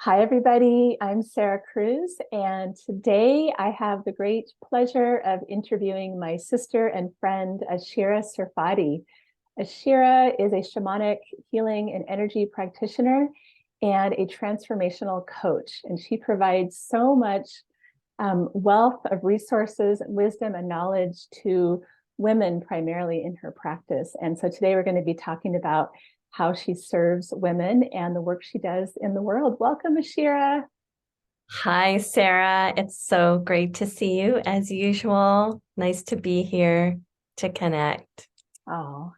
Hi, everybody. I'm Sarah Cruz, and today I have the great pleasure of interviewing my sister and friend, Ashera Serfaty. Ashera is a shamanic healing and energy practitioner and a transformational coach, and she provides so much wealth of resources, wisdom, and knowledge to women primarily in her practice. And so today we're going to be talking about how she serves women and the work she does in the world. Welcome, Ashera. Hi, Sarah. It's so great to see you as usual. Nice to be here to connect. Oh,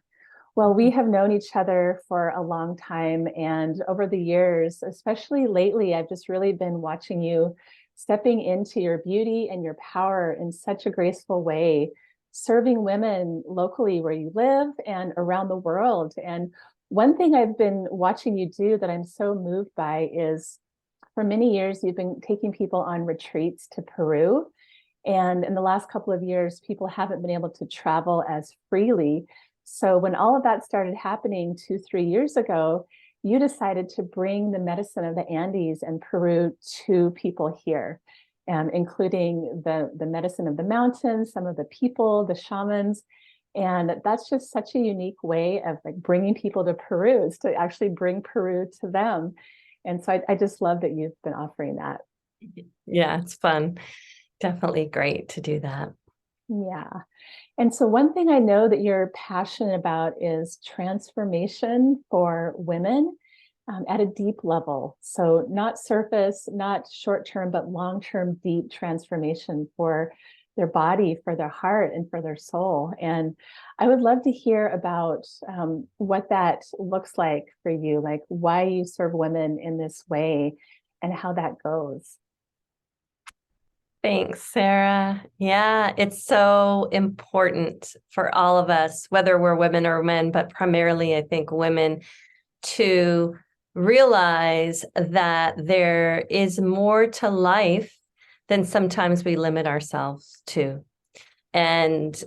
well, we have known each other for a long time. And over the years, especially lately, I've just really been watching you stepping into your beauty and your power in such a graceful way, serving women locally where you live and around the world. And one thing I've been watching you do that I'm so moved by is for many years, you've been taking people on retreats to Peru. And in the last couple of years, people haven't been able to travel as freely. So when all of that started happening 2, 3 years ago, you decided to bring the medicine of the Andes and Peru to people here, including the medicine of the mountains, some of the people, the shamans. And that's just such a unique way of like bringing people to Peru, is to actually bring Peru to them. And so I just love that you've been offering that. Yeah, it's fun. Definitely great to do that. Yeah. And so one thing I know that you're passionate about is transformation for women at a deep level. So not surface, not short term, but long term, deep transformation for their body, for their heart, and for their soul. And I would love to hear about what that looks like for you, like why you serve women in this way and how that goes. Thanks, Sarah. Yeah, it's so important for all of us, whether we're women or men, but primarily, I think, women, to realize that there is more to life than sometimes we limit ourselves to. And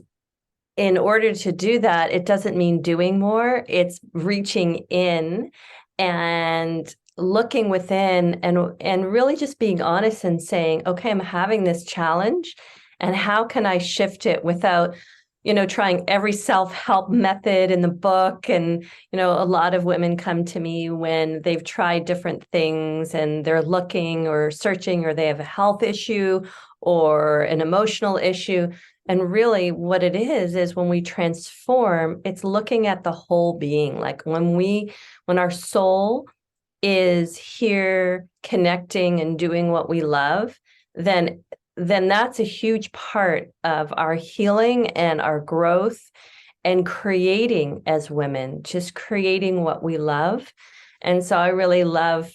in order to do that, it doesn't mean doing more, it's reaching in and looking within and really just being honest and saying, okay, I'm having this challenge, and how can I shift it without trying every self-help method in the book. And a lot of women come to me when they've tried different things and they're looking or searching, or they have a health issue or an emotional issue. And really what it is when we transform, it's looking at the whole being. Like when our soul is here connecting and doing what we love, then that's a huge part of our healing and our growth and creating as women, just creating what we love. And so I really love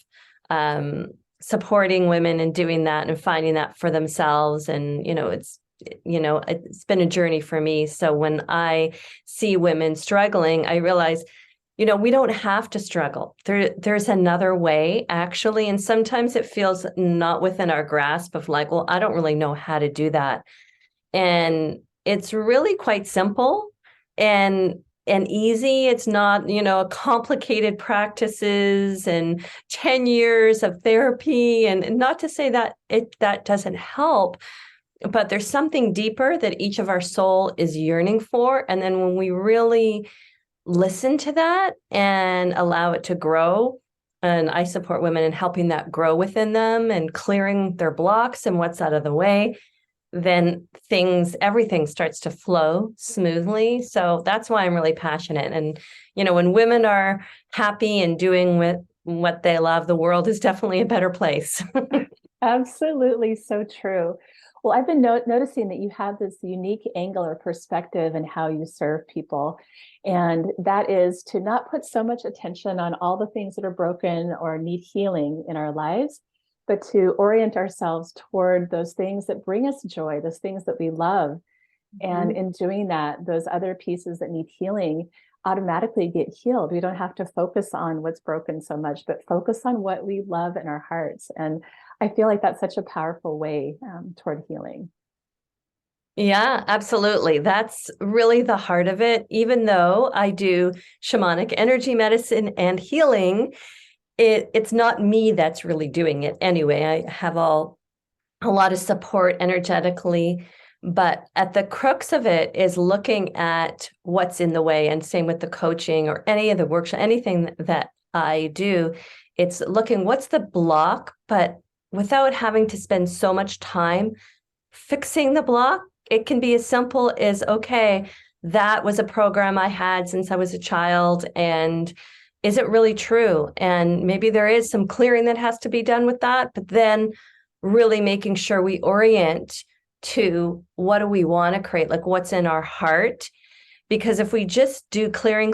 supporting women and doing that and finding that for themselves. And, it's been a journey for me. So when I see women struggling, I realize, we don't have to struggle. There's another way, actually. And sometimes it feels not within our grasp of like, well, I don't really know how to do that. And it's really quite simple and easy. It's not, complicated practices and 10 years of therapy. And not to say that that doesn't help, but there's something deeper that each of our soul is yearning for. And then when we really listen to that and allow it to grow, and I support women in helping that grow within them and clearing their blocks and what's out of the way, then everything starts to flow smoothly. So that's why I'm really passionate. And, when women are happy and doing with what they love, the world is definitely a better place. Absolutely, so true. Well, I've been noticing that you have this unique angle or perspective in how you serve people. And that is to not put so much attention on all the things that are broken or need healing in our lives, but to orient ourselves toward those things that bring us joy, those things that we love. And in doing that, those other pieces that need healing automatically get healed. We don't have to focus on what's broken so much, but focus on what we love in our hearts. And I feel like that's such a powerful way toward healing. Yeah, absolutely. That's really the heart of it. Even though I do shamanic energy medicine and healing, it's not me that's really doing it anyway. I have a lot of support energetically, but at the crux of it is looking at what's in the way. And same with the coaching or any of the workshop, anything that I do, it's looking what's the block, but without having to spend so much time fixing the block. It can be as simple as, okay, that was a program I had since I was a child, and is it really true? And maybe there is some clearing that has to be done with that, but then really making sure we orient to what do we want to create, like what's in our heart. Because if we just do clearing,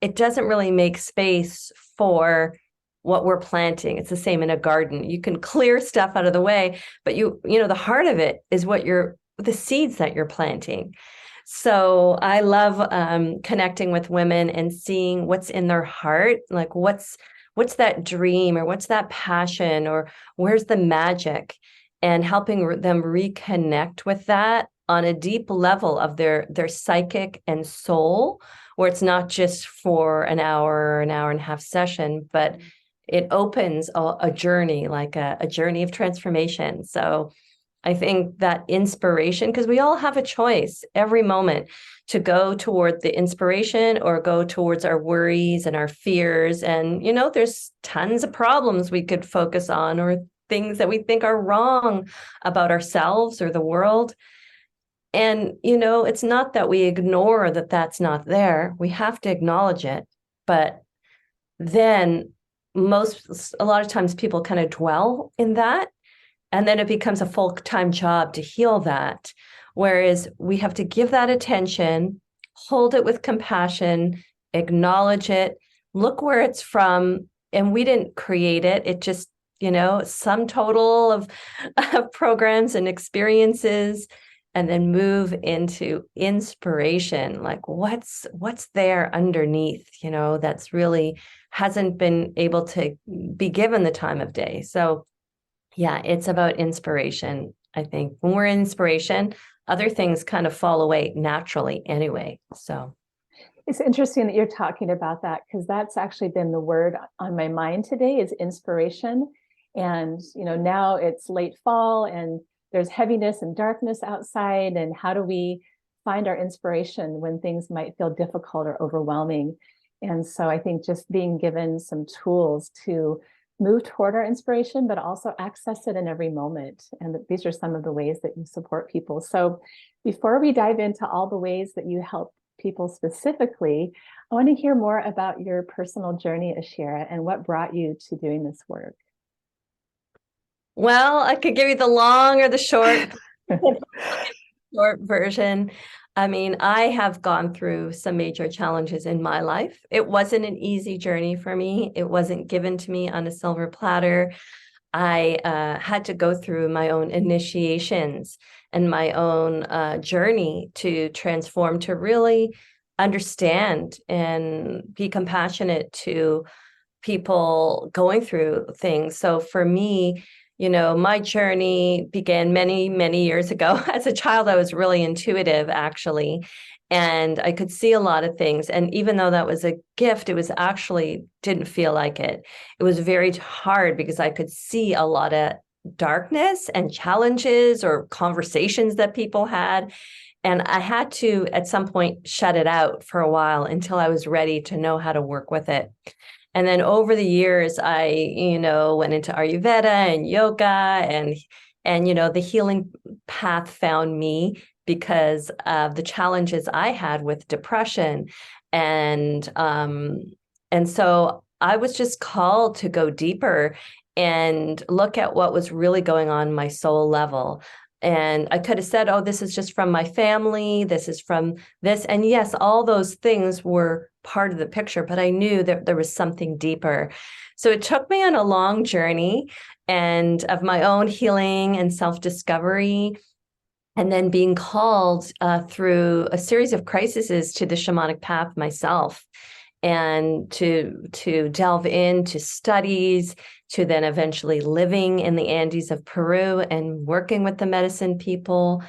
it doesn't really make space for what we're planting. It's the same in a garden. You can clear stuff out of the way, but the heart of it is the seeds that you're planting. So I love connecting with women and seeing what's in their heart, like what's that dream, or what's that passion, or where's the magic, and helping them reconnect with that on a deep level of their psychic and soul, where it's not just for an hour or an hour and a half session, but it opens a journey, like a journey of transformation. So I think that inspiration, because we all have a choice every moment to go toward the inspiration or go towards our worries and our fears. And, there's tons of problems we could focus on, or things that we think are wrong about ourselves or the world. And, it's not that we ignore that that's not there. We have to acknowledge it. But then a lot of times people kind of dwell in that, and then it becomes a full-time job to heal that. Whereas we have to give that attention, hold it with compassion, acknowledge it, look where it's from. And we didn't create it. It just, sum total of programs and experiences, and then move into inspiration. Like what's there underneath, that's really hasn't been able to be given the time of day. So yeah, it's about inspiration. I think when we're in inspiration, other things kind of fall away naturally anyway. So it's interesting that you're talking about that, because that's actually been the word on my mind today, is inspiration. And, now it's late fall and there's heaviness and darkness outside. And how do we find our inspiration when things might feel difficult or overwhelming? And so I think just being given some tools to move toward our inspiration, but also access it in every moment. And these are some of the ways that you support people. So before we dive into all the ways that you help people specifically, I want to hear more about your personal journey, Ashera, and what brought you to doing this work. Well, I could give you the long or the short, short version. I mean, I have gone through some major challenges in my life. It wasn't an easy journey for me. It wasn't given to me on a silver platter. I had to go through my own initiations and my own journey to transform, to really understand and be compassionate to people going through things. So for me, my journey began many, many years ago. As a child, I was really intuitive, actually, and I could see a lot of things. And even though that was a gift, it was actually didn't feel like it. It was very hard because I could see a lot of darkness and challenges or conversations that people had. And I had to, at some point, shut it out for a while until I was ready to know how to work with it. And then over the years, I, went into Ayurveda and yoga, and the healing path found me because of the challenges I had with depression. And so I was just called to go deeper and look at what was really going on my soul level. And I could have said, oh, this is just from my family. This is from this. And yes, all those things were part of the picture, but I knew that there was something deeper. So it took me on a long journey and of my own healing and self-discovery, and then being called through a series of crises to the shamanic path myself, and to delve into studies, to then eventually living in the Andes of Peru and working with the medicine people.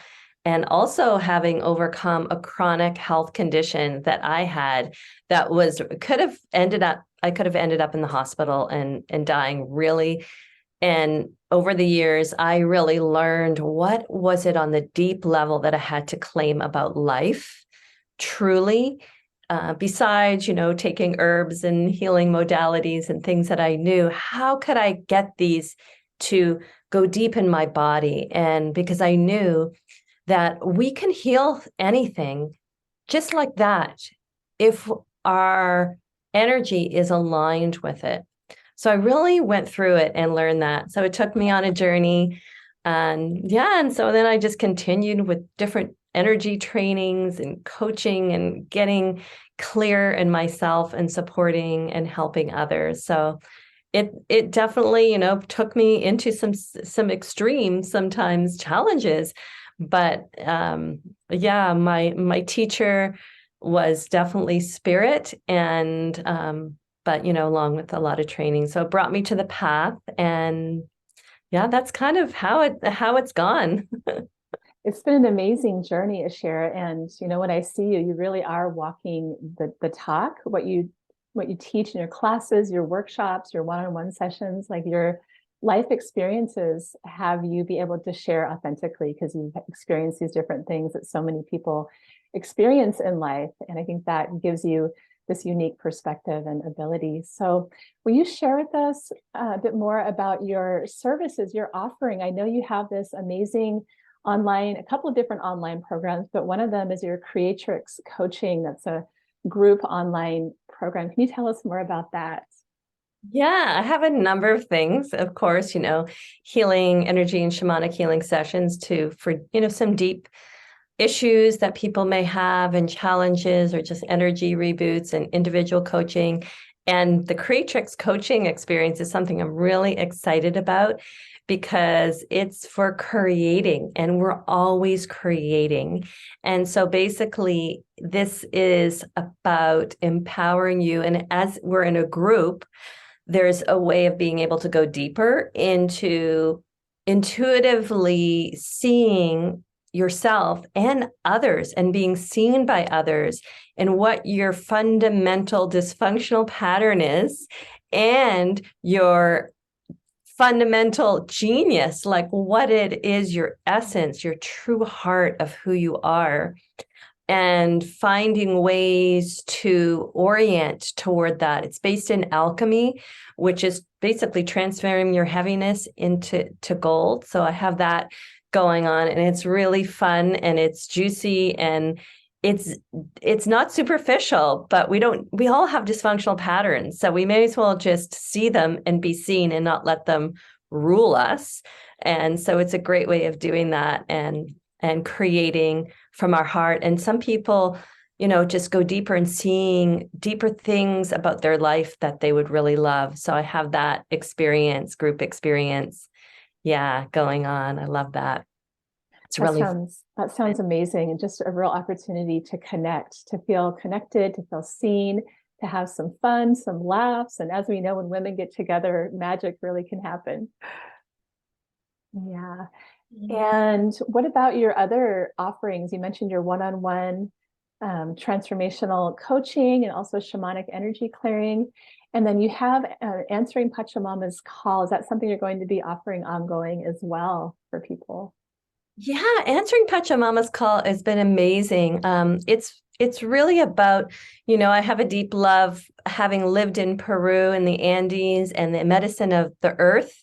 and also having overcome a chronic health condition that I had that I could have ended up in the hospital and dying really. And over the years, I really learned what was it on the deep level that I had to claim about life, truly, besides, taking herbs and healing modalities and things that I knew. How could I get these to go deep in my body? And because I knew that we can heal anything just like that if our energy is aligned with it. So I really went through it and learned that. So it took me on a journey. And so then I just continued with different energy trainings and coaching and getting clear in myself and supporting and helping others. So it definitely, took me into some extreme, sometimes challenges. But my teacher was definitely spirit, and but along with a lot of training. So it brought me to the path, and that's kind of how it's gone. It's been an amazing journey, Ashera. And when I see you, you really are walking the talk. What you teach in your classes, your workshops, your one-on-one sessions, like your life experiences have you be able to share authentically, because you've experienced these different things that so many people experience in life. And I think that gives you this unique perspective and ability. So will you share with us a bit more about your services, your offering? I know you have this amazing a couple of different online programs, but one of them is your Creatrix coaching. That's a group online program. Can you tell us more about that? Yeah, I have a number of things, of course, healing energy and shamanic healing sessions for some deep issues that people may have and challenges, or just energy reboots and individual coaching. And the Creatrix coaching experience is something I'm really excited about, because it's for creating, and we're always creating. And so basically, this is about empowering you. And as we're in a group, there's a way of being able to go deeper into intuitively seeing yourself and others, and being seen by others, and what your fundamental dysfunctional pattern is, and your fundamental genius, like what it is, your essence, your true heart of who you are, and finding ways to orient toward that. It's based in alchemy, which is basically transferring your heaviness into gold. So I have that going on, and it's really fun, and it's juicy, and it's not superficial, but we all have dysfunctional patterns. So we may as well just see them and be seen, and not let them rule us. And so it's a great way of doing that, and creating from our heart. And some people, just go deeper and seeing deeper things about their life that they would really love. So I have that group experience, going on. I love that. It's That sounds amazing, and just a real opportunity to connect, to feel connected, to feel seen, to have some fun, some laughs. And as we know, when women get together, magic really can happen. Yeah. And what about your other offerings? You mentioned your one-on-one transformational coaching, and also shamanic energy clearing. And then you have answering Pachamama's call. Is that something you're going to be offering ongoing as well for people? Yeah, answering Pachamama's call has been amazing. It's really about, I have a deep love, having lived in Peru in the Andes, and the medicine of the earth,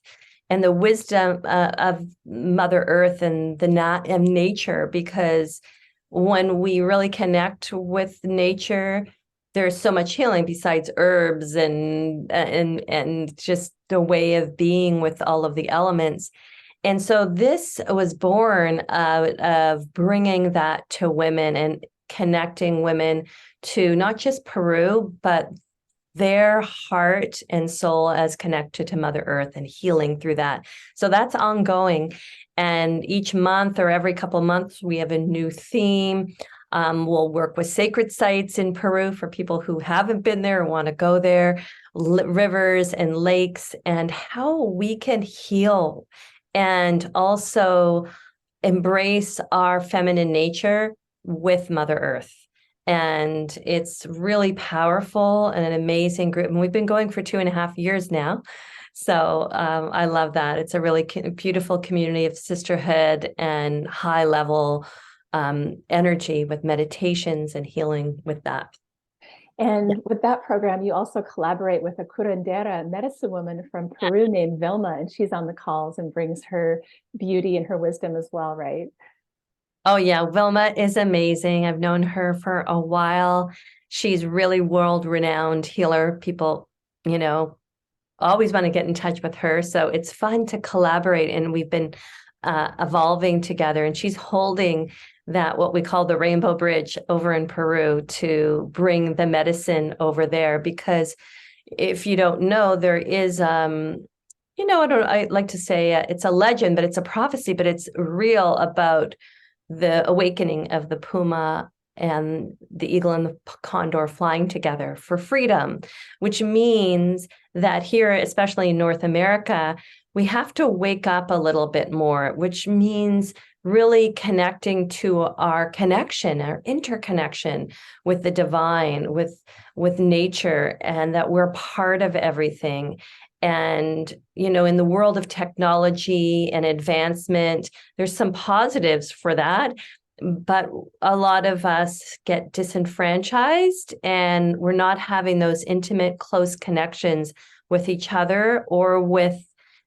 and the wisdom of Mother Earth, and and nature. Because when we really connect with nature, there's so much healing besides herbs and just the way of being with all of the elements. And so this was born out of bringing that to women, and connecting women to not just Peru, but their heart and soul as connected to Mother Earth, and healing through that. So that's ongoing. And each month, or every couple of months, we have a new theme. We'll work with sacred sites in Peru for people who haven't been there or want to go there, rivers and lakes, and how we can heal, and also embrace our feminine nature with Mother Earth. And it's really powerful and an amazing group. And we've been going for 2.5 years now. So I love that. It's a really beautiful community of sisterhood and high level energy with meditations and healing with that. And with that program, you also collaborate with a curandera medicine woman from Peru named Vilma, and she's on the calls and brings her beauty and her wisdom as well, right? Oh, yeah. Vilma is amazing. I've known her for a while. She's really world renowned healer. People, you know, always want to get in touch with her. So it's fun to collaborate. And we've been evolving together. And she's holding that, what we call the Rainbow Bridge over in Peru, to bring the medicine over there. Because if you don't know, there is, I like to say it's a legend, but it's a prophecy, but it's real about the awakening of the puma and the eagle and the condor flying together for freedom, which means that here, especially in North America, we have to wake up a little bit more, which means really connecting to our connection, our interconnection with the divine, with nature, and that we're part of everything. And, in the world of technology and advancement, there's some positives for that, but a lot of us get disenfranchised and we're not having those intimate, close connections with each other or with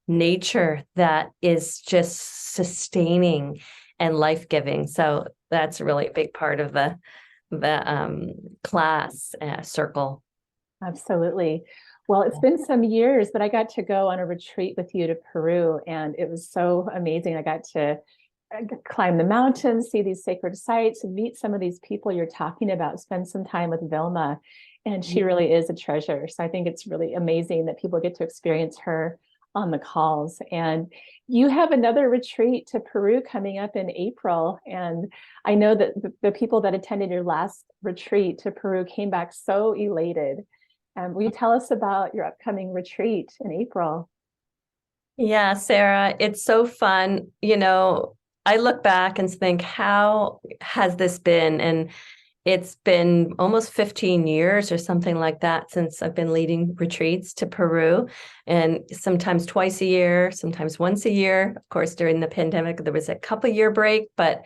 nature that is just sustaining and life-giving. So that's really a big part of the class circle. Absolutely. Well, it's been some years, but I got to go on a retreat with you to Peru, and it was so amazing. I got to climb the mountains, see these sacred sites, and meet some of these people you're talking about, spend some time with Vilma, and she really is a treasure. So I think it's really amazing that people get to experience her on the calls. And you have another retreat to Peru coming up in April. And I know that the people that attended your last retreat to Peru came back so elated. Will you tell us about your upcoming retreat in April? Yeah, Sarah, it's so fun. I look back and think, how has this been? And it's been almost 15 years or something like that since I've been leading retreats to Peru, and sometimes twice a year, sometimes once a year. Of course, during the pandemic, there was a couple-year break, but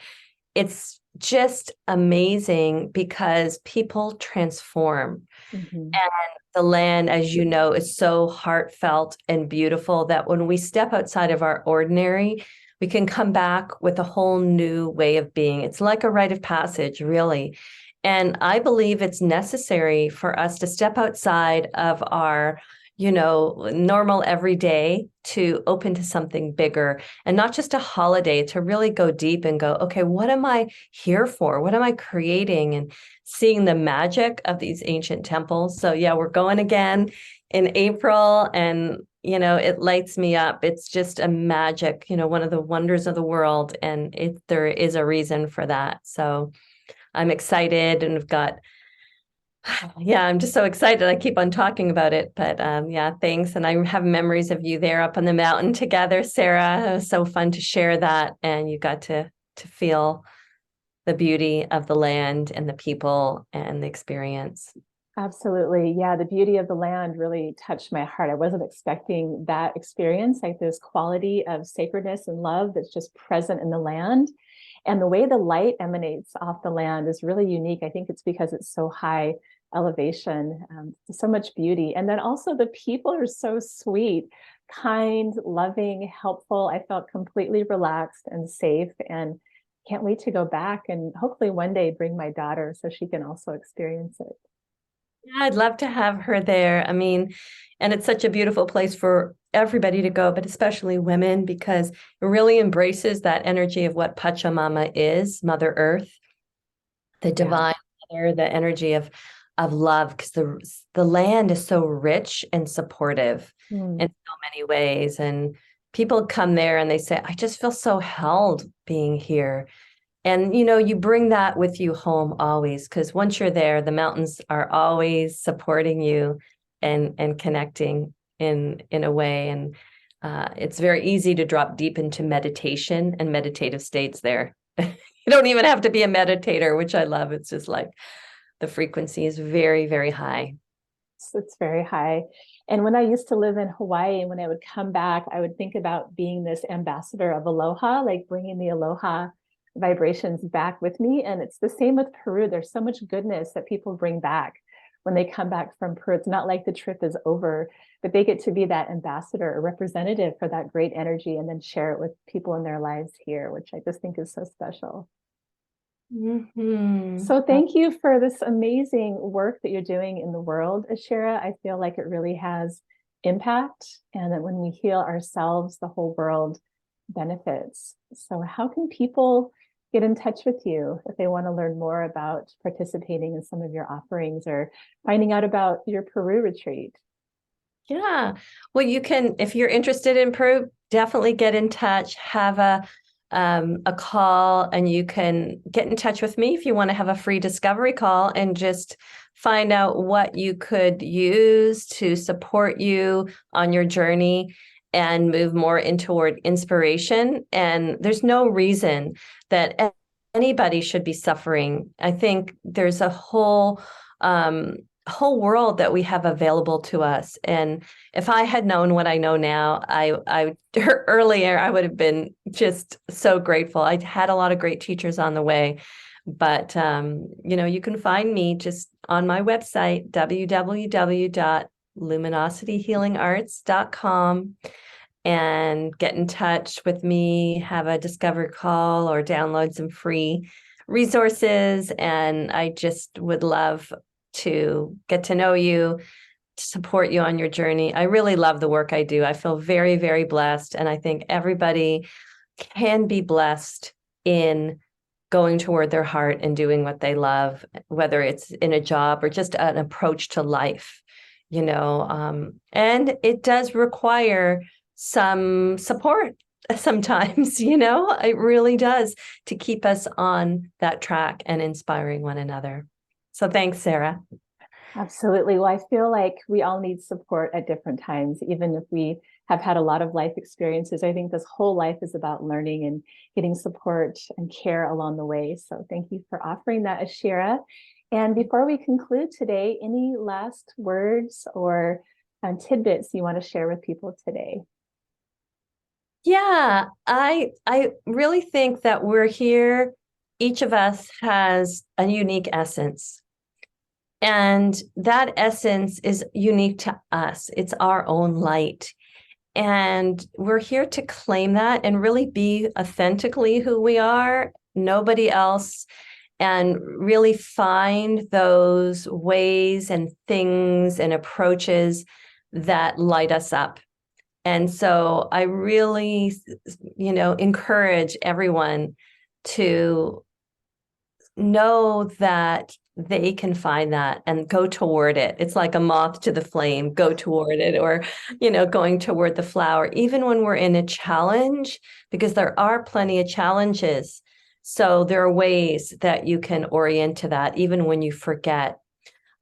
it's just amazing because people transform. Mm-hmm. And the land, as you know, is so heartfelt and beautiful that when we step outside of our ordinary, we can come back with a whole new way of being. It's like a rite of passage, really. And I believe it's necessary for us to step outside of our, normal everyday to open to something bigger, and not just a holiday, to really go deep and go, okay, what am I here for? What am I creating? And seeing the magic of these ancient temples. So yeah, we're going again in April, and it lights me up. It's just a magic, one of the wonders of the world, and there is a reason for that. So I'm excited, and I'm just so excited. I keep on talking about it, but thanks. And I have memories of you there up on the mountain together, Sarah. It was so fun to share that, and you got to feel the beauty of the land and the people and the experience. Absolutely. Yeah, the beauty of the land really touched my heart. I wasn't expecting that experience, like this quality of sacredness and love that's just present in the land. And the way the light emanates off the land is really unique. I think it's because it's so high elevation, so much beauty. And then also the people are so sweet, kind, loving, helpful. I felt completely relaxed and safe, and can't wait to go back and hopefully one day bring my daughter so she can also experience it. Yeah, I'd love to have her there. I mean, and it's such a beautiful place for everybody to go, but especially women, because it really embraces that energy of what Pachamama is, Mother Earth, the divine mother, the energy of love, because the land is so rich and supportive in so many ways. And people come there and they say, I just feel so held being here. And, you bring that with you home always, because once you're there, the mountains are always supporting you and connecting in a way. And It's very easy to drop deep into meditation and meditative states there. You don't even have to be a meditator, which I love. It's just like the frequency is very, very high. It's very high. And when I used to live in Hawaii, when I would come back, I would think about being this ambassador of aloha, like bringing the aloha vibrations back with me. And it's the same with Peru. There's so much goodness that people bring back when they come back from Peru. It's not like the trip is over, but they get to be that ambassador or representative for that great energy and then share it with people in their lives here, which I just think is so special. Mm-hmm. So thank you for this amazing work that you're doing in the world, Ashera. I feel like it really has impact, and that when we heal ourselves, the whole world benefits. So how can people get in touch with you if they want to learn more about participating in some of your offerings or finding out about your Peru retreat? Yeah. Well, you can, if you're interested in Peru, definitely get in touch, have a call, and you can get in touch with me if you want to have a free discovery call and just find out what you could use to support you on your journey and move more in toward inspiration. And there's no reason that anybody should be suffering. I think there's a whole world that we have available to us. And if I had known what I know now, I earlier, I would have been just so grateful. I had a lot of great teachers on the way, but you can find me just on my website, www.luminosityhealingarts.com, and get in touch with me, have a discovery call, or download some free resources. And I just would love to get to know you, to support you on your journey. I really love the work I do. I feel very, very blessed. And I think everybody can be blessed in going toward their heart and doing what they love, whether it's in a job or just an approach to life, and it does require some support sometimes, it really does, to keep us on that track and inspiring one another. So thanks, Sarah. Absolutely. Well, I feel like we all need support at different times, even if we have had a lot of life experiences. I think this whole life is about learning and getting support and care along the way. So thank you for offering that, Ashera. And before we conclude today, any last words or tidbits you want to share with people today? Yeah, I really think that we're here. Each of us has a unique essence. And that essence is unique to us. It's our own light. And we're here to claim that and really be authentically who we are, nobody else, and really find those ways and things and approaches that light us up. And so I really, encourage everyone to know that they can find that and go toward it. It's like a moth to the flame, go toward it, or, going toward the flower, even when we're in a challenge, because there are plenty of challenges. So there are ways that you can orient to that, even when you forget.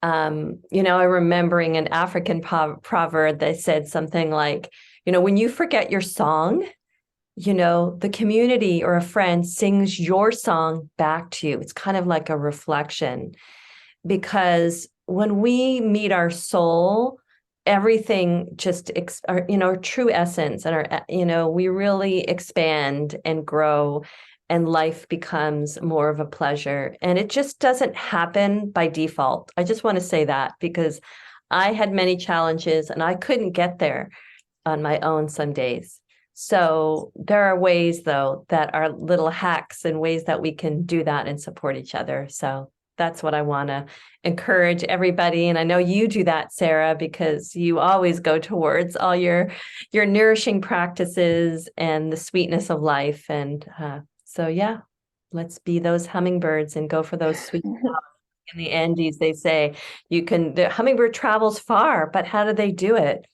I'm remembering an African proverb that said something like, when you forget your song, the community or a friend sings your song back to you. It's kind of like a reflection, because when we meet our soul, everything just, our true essence and we really expand and grow, and life becomes more of a pleasure. And it just doesn't happen by default. I just want to say that, because I had many challenges and I couldn't get there on my own some days. So there are ways, though, that are little hacks and ways that we can do that and support each other. So that's what I want to encourage everybody. And I know you do that, Sarah, because you always go towards all your nourishing practices and the sweetness of life. And so, yeah, let's be those hummingbirds and go for those sweet flowers. In the Andes, they say the hummingbird travels far, but how do they do it?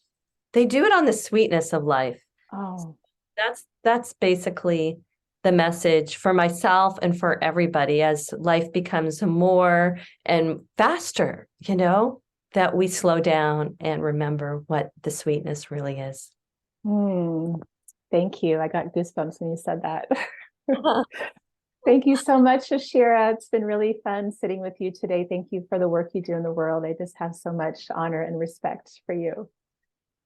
They do it on the sweetness of life. Oh, That's basically the message for myself and for everybody, as life becomes more and faster, that we slow down and remember what the sweetness really is. Mm, thank you. I got goosebumps when you said that. Thank you so much, Ashera. It's been really fun sitting with you today. Thank you for the work you do in the world. I just have so much honor and respect for you.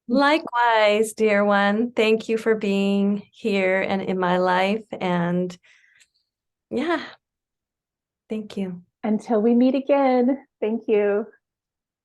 Likewise, dear one. Thank you for being here and in my life. And yeah, thank you. Until we meet again, thank you.